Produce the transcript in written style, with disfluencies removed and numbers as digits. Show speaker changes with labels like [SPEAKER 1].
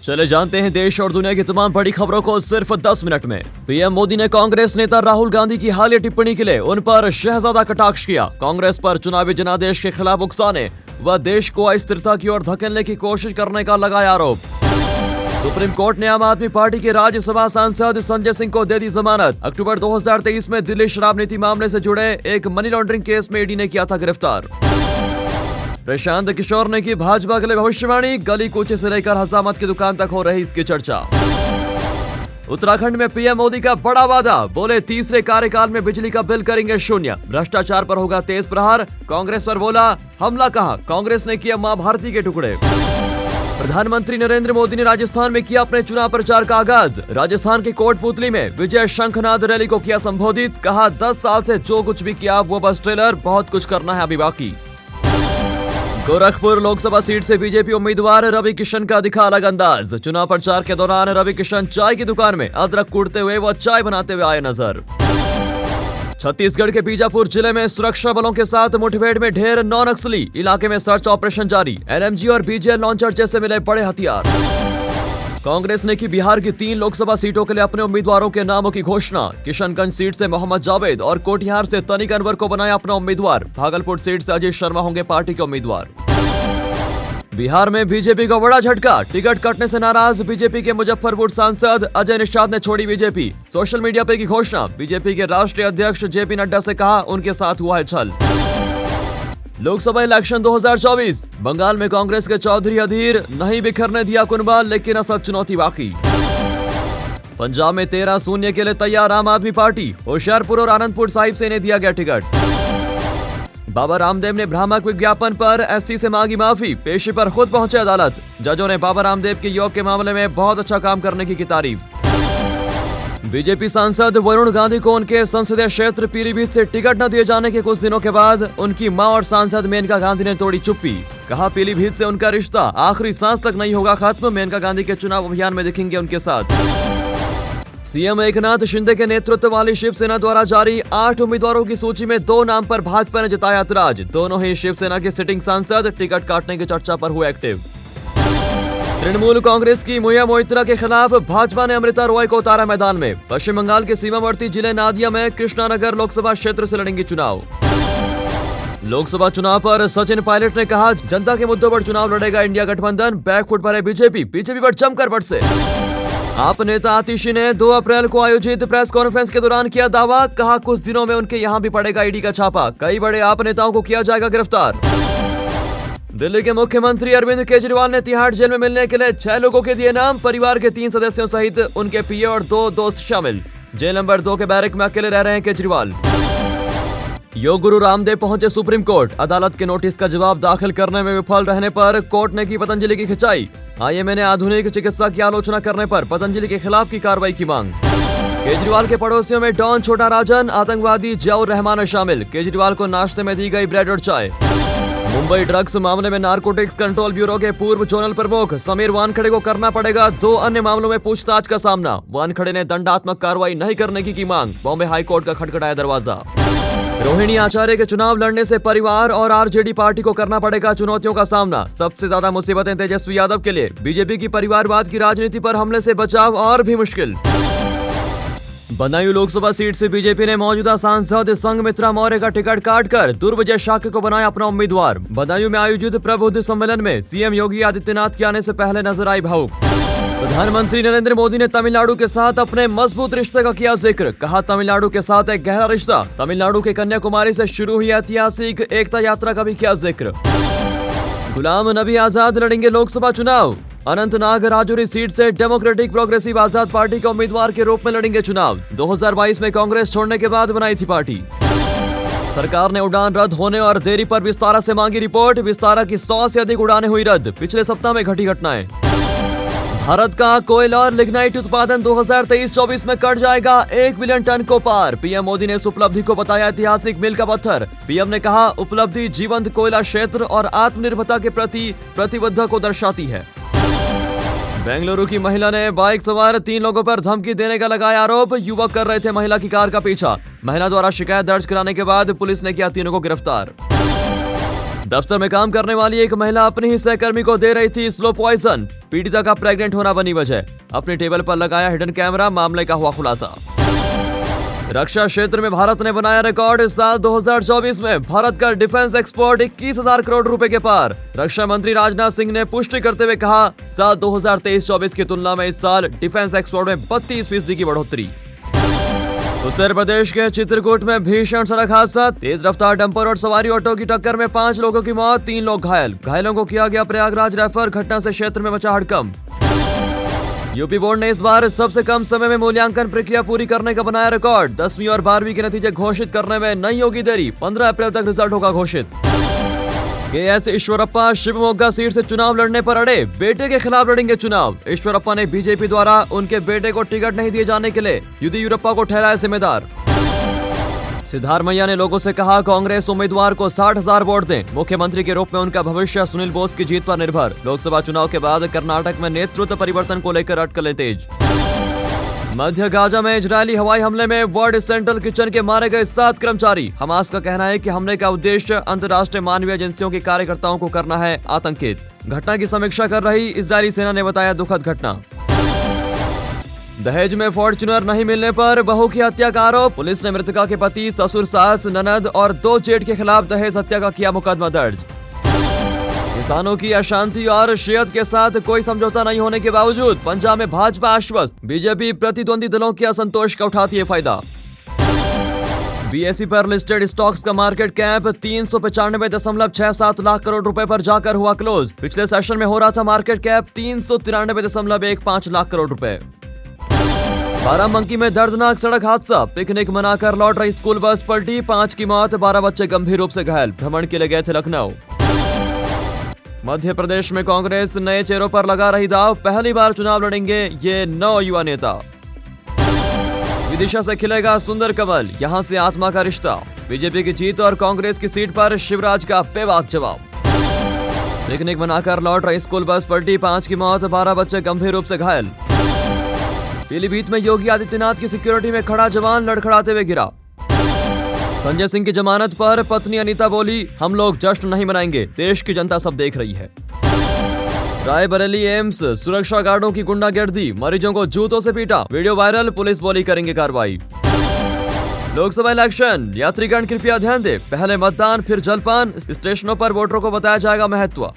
[SPEAKER 1] चले जानते हैं देश और दुनिया की तमाम बड़ी खबरों को सिर्फ 10 मिनट में। पीएम मोदी ने कांग्रेस नेता राहुल गांधी की हालिया टिप्पणी के लिए उन पर शहजादा कटाक्ष किया। कांग्रेस पर चुनावी जनादेश के खिलाफ उकसाने व देश को अस्थिरता की ओर धकेलने की कोशिश करने का लगाया आरोप। सुप्रीम कोर्ट ने आम आदमी पार्टी के राज्यसभा सांसद संजय सिंह को दे दी जमानत। अक्टूबर 2023 में दिल्ली शराब नीति मामले से जुड़े एक मनी लॉन्ड्रिंग केस में ईडी ने किया था गिरफ्तार। प्रशांत किशोर ने की भाजपा के लिए भविष्यवाणी, गली कूचे से लेकर हजामत की दुकान तक हो रही इसकी चर्चा। उत्तराखंड में पीएम मोदी का बड़ा वादा, बोले तीसरे कार्यकाल में बिजली का बिल करेंगे शून्य, भ्रष्टाचार पर होगा तेज प्रहार। कांग्रेस पर बोला हमला कहा, कांग्रेस ने किया मां भारती के टुकड़े। प्रधानमंत्री नरेंद्र मोदी ने राजस्थान में किया अपने चुनाव प्रचार का आगाज। राजस्थान के कोटपुतली में विजय शंखनाद रैली को किया संबोधित, कहा 10 साल से जो कुछ भी किया वो बस ट्रेलर, बहुत कुछ करना है अभी बाकी। गोरखपुर लोकसभा सीट से बीजेपी उम्मीदवार रवि किशन का दिखा अलग अंदाज। चुनाव प्रचार के दौरान रवि किशन चाय की दुकान में अदरक कूटते हुए व चाय बनाते हुए आए नजर। छत्तीसगढ़ के बीजापुर जिले में सुरक्षा बलों के साथ मुठभेड़ में ढेर 9 नक्सली, इलाके में सर्च ऑपरेशन जारी। एलएमजी और बीजेल लॉन्चर जैसे मिले बड़े हथियार। कांग्रेस ने की बिहार की 3 लोकसभा सीटों के लिए अपने उम्मीदवारों के नामों की घोषणा। किशनगंज सीट से मोहम्मद जावेद और कोटिहार से तनिक अनवर को बनाया अपना उम्मीदवार। भागलपुर सीट से अजय शर्मा होंगे पार्टी के उम्मीदवार। बिहार में बीजेपी को बड़ा झटका, टिकट कटने से नाराज बीजेपी के मुजफ्फरपुर सांसद अजय निषाद ने छोड़ी बीजेपी। सोशल मीडिया पे की घोषणा, बीजेपी के राष्ट्रीय अध्यक्ष जेपी नड्डा से कहा उनके साथ हुआ है छल। लोकसभा इलेक्शन 2024, बंगाल में कांग्रेस के चौधरी अधीर नहीं बिखरने दिया कुनबा, लेकिन असल चुनौती बाकी। पंजाब में 13-0 के लिए तैयार आम आदमी पार्टी, होशियारपुर और आनंदपुर साहिब से इन्हें दिया गया टिकट। बाबा रामदेव ने भ्रामक विज्ञापन पर एसटी से मांगी माफी, पेशी पर खुद पहुंचे अदालत। जजों ने बाबा रामदेव के योग के मामले में बहुत अच्छा काम करने की तारीफ। बीजेपी सांसद वरुण गांधी को उनके संसदीय क्षेत्र पीलीभीत से टिकट न दिए जाने के कुछ दिनों के बाद उनकी मां और सांसद मेनका गांधी ने तोड़ी चुप्पी। कहा पीलीभीत से उनका रिश्ता आखिरी सांस तक नहीं होगा खत्म। मेनका गांधी के चुनाव अभियान में दिखेंगे उनके साथ। सीएम एकनाथ शिंदे के नेतृत्व वाली शिवसेना द्वारा जारी 8 उम्मीदवारों की सूची में 2 नाम पर भाजपा ने जताया ऐतराज। दोनों ही शिवसेना के सिटिंग सांसद टिकट काटने की चर्चा पर हुए एक्टिव। तृणमूल कांग्रेस की मुया मोइत्रा के खिलाफ भाजपा ने अमृता रॉय को उतारा मैदान में। पश्चिम बंगाल के सीमावर्ती जिले नादिया में कृष्णानगर लोकसभा क्षेत्र से लड़ेंगे चुनाव। लोकसभा चुनाव पर सचिन पायलट ने कहा जनता के मुद्दों पर चुनाव लड़ेगा इंडिया गठबंधन। बैकफुट पर है बीजेपी पर जमकर बरसे। आप नेता आतिशी ने 2 अप्रैल को आयोजित प्रेस कॉन्फ्रेंस के दौरान किया दावा, कहा कुछ दिनों में उनके यहां भी पड़ेगा ईडी का छापा, कई बड़े आप नेताओं को किया जाएगा गिरफ्तार। दिल्ली के मुख्यमंत्री अरविंद केजरीवाल ने तिहाड़ जेल में मिलने के लिए 6 लोगों के दिए नाम, परिवार के 3 सदस्यों सहित उनके पीए और 2 दोस्त शामिल। जेल नंबर 2 के बैरक में अकेले रह रहे हैं केजरीवाल। योग गुरु रामदेव पहुंचे सुप्रीम कोर्ट, अदालत के नोटिस का जवाब दाखिल करने में विफल रहने पर कोर्ट ने की पतंजलि की खिंचाई। आईएमए ने आधुनिक चिकित्सा की आलोचना करने पर पतंजलि के खिलाफ की कार्रवाई की मांग। केजरीवाल के पड़ोसियों में डॉन छोटा राजन, आतंकवादी जियाउर रहमान शामिल। केजरीवाल को नाश्ते में दी गई ब्रेड और चाय। मुंबई ड्रग्स मामले में नारकोटिक्स कंट्रोल ब्यूरो के पूर्व जोनल प्रमुख समीर वानखड़े को करना पड़ेगा 2 अन्य मामलों में पूछताछ का सामना। वानखड़े ने दंडात्मक कार्रवाई नहीं करने की मांग। बॉम्बे हाईकोर्ट का खटखटाया दरवाजा। रोहिणी आचार्य के चुनाव लड़ने से परिवार और आरजेडी पार्टी को करना पड़ेगा चुनौतियों का सामना। सबसे ज्यादा मुसीबतें तेजस्वी यादव के लिए। बीजेपी की परिवारवाद की राजनीति पर हमले से बचाव और भी मुश्किल। बदायूं लोकसभा सीट से बीजेपी ने मौजूदा सांसद संघमित्रा मौर्य का टिकट काटकर दुर्विजय शाक्य को बनाया अपना उम्मीदवार। बदायूं में आयोजित प्रबुद्ध सम्मेलन में सीएम योगी आदित्यनाथ के आने से पहले नजर आई भावुक। प्रधानमंत्री नरेंद्र मोदी ने तमिलनाडु के साथ अपने मजबूत रिश्ते का किया जिक्र, कहा तमिलनाडु के साथ एक गहरा रिश्ता। तमिलनाडु के कन्याकुमारी से शुरू हुई ऐतिहासिक एकता यात्रा का भी किया जिक्र। गुलाम नबी आजाद लड़ेंगे लोकसभा चुनाव। अनंतनाग राजौरी सीट से डेमोक्रेटिक प्रोग्रेसिव आजाद पार्टी के उम्मीदवार के रूप में लड़ेंगे चुनाव। 2022 में कांग्रेस छोड़ने के बाद बनाई थी पार्टी। सरकार ने उड़ान रद्द होने और देरी पर विस्तारा से मांगी रिपोर्ट। विस्तारा की 100 से अधिक उड़ानें हुई रद्द, पिछले सप्ताह में घटी घटनाएं। भारत का कोयला और लिग्नाइट उत्पादन 2023-24 में कट जाएगा 1 बिलियन टन को पार। पीएम मोदी ने इस उपलब्धि को बताया ऐतिहासिक मील का पत्थर। पीएम ने कहा उपलब्धि जीवंत कोयला क्षेत्र और आत्मनिर्भरता के प्रति प्रतिबद्धता को दर्शाती है। बेंगलुरु की महिला ने बाइक सवार 3 लोगों पर धमकी देने का लगाया आरोप। युवक कर रहे थे महिला की कार का पीछा। महिला द्वारा शिकायत दर्ज कराने के बाद पुलिस ने किया तीनों को गिरफ्तार। दफ्तर में काम करने वाली एक महिला अपनी ही सहकर्मी को दे रही थी स्लो पॉइजन। पीड़िता का प्रेग्नेंट होना बनी वजह। अपने टेबल पर लगाया हिडन कैमरा, मामले का हुआ खुलासा। रक्षा क्षेत्र में भारत ने बनाया रिकॉर्ड। साल 2024 में भारत का डिफेंस एक्सपोर्ट 21,000 करोड़ रुपए के पार। रक्षा मंत्री राजनाथ सिंह ने पुष्टि करते हुए कहा, साल 2023-24 की तुलना में इस साल डिफेंस एक्सपोर्ट में 32% की बढ़ोतरी। उत्तर प्रदेश के चित्रकूट में भीषण सड़क हादसा। तेज रफ्तार डंपर और सवारी ऑटो की टक्कर में 5 लोगों की मौत, 3 लोग घायल। घायलों को किया गया प्रयागराज रेफर। घटना से क्षेत्र में मचा हड़कंप। यूपी बोर्ड ने इस बार सबसे कम समय में मूल्यांकन प्रक्रिया पूरी करने का बनाया रिकॉर्ड। 10वीं और 12वीं के नतीजे घोषित करने में नहीं होगी देरी। 15 अप्रैल तक रिजल्ट होगा घोषित। के.एस. ईश्वरप्पा शिवमोगा सीट से चुनाव लड़ने पर अड़े। बेटे के खिलाफ लड़ेंगे चुनाव। ईश्वरप्पा ने बीजेपी द्वारा उनके बेटे को टिकट नहीं दिए जाने के लिए येदियुरप्पा को ठहराया जिम्मेदार। सिद्धारमैया ने लोगों से कहा, कांग्रेस उम्मीदवार को 60,000 वोट दें। मुख्यमंत्री के रूप में उनका भविष्य सुनील बोस की जीत पर निर्भर। लोकसभा चुनाव के बाद कर्नाटक में नेतृत्व परिवर्तन को लेकर अटकलें तेज। मध्य गाजा में इजरायली हवाई हमले में वर्ल्ड सेंट्रल किचन के मारे गए 7 कर्मचारी। हमास का कहना है कि हमले का उद्देश्य अंतर्राष्ट्रीय मानवीय एजेंसियों के कार्यकर्ताओं को करना है आतंकित। घटना की समीक्षा कर रही इजरायली सेना ने बताया दुखद घटना। दहेज में फॉर्च्यूनर नहीं मिलने पर बहू की हत्या का आरोप। पुलिस ने मृतका के पति, ससुर, सास, ननद और 2 जेठ के खिलाफ दहेज हत्या का किया मुकदमा दर्ज। किसानों की अशांति और शियत के साथ कोई समझौता नहीं होने के बावजूद पंजाब में भाजपा आश्वस्त। बीजेपी प्रतिद्वंदी दलों के असंतोष का उठाती है फायदा। बीएसई पर लिस्टेड स्टॉक्स का मार्केट कैप 395.67 लाख करोड़ रुपए पर जाकर हुआ क्लोज। पिछले सेशन में हो रहा था मार्केट कैप 393.15 लाख करोड़ रुपए। बाराबंकी में दर्दनाक सड़क हादसा। पिकनिक मनाकर लौट रही स्कूल बस पलटी, 5 की मौत, 12 बच्चे गंभीर रूप से घायल। भ्रमण के लिए गए थे लखनऊ। मध्य प्रदेश में कांग्रेस नए चेहरों पर लगा रही दाव। पहली बार चुनाव लड़ेंगे ये 9 युवा नेता। विदिशा से खिलेगा सुंदर कमल, यहां से आत्मा का रिश्ता। बीजेपी की जीत और कांग्रेस की सीट पर शिवराज का बेबाक जवाब। पिकनिक मनाकर लौट रही स्कूल बस पलटी, 5 की मौत, 12 बच्चे गंभीर रूप से घायल। पीलीभीत में योगी आदित्यनाथ की सिक्योरिटी में खड़ा जवान लड़खड़ाते हुए गिरा। संजय सिंह की जमानत पर पत्नी अनीता बोली, हम लोग जश्न नहीं मनाएंगे, देश की जनता सब देख रही है। रायबरेली एम्स, सुरक्षा गार्डों की गुंडागर्दी, मरीजों को जूतों से पीटा, वीडियो वायरल, पुलिस बोली करेंगे कार्रवाई। लोकसभा इलेक्शन, यात्रीगण कृपया ध्यान दें, पहले मतदान फिर जलपान। स्टेशनों पर वोटरों को बताया जाएगा महत्व।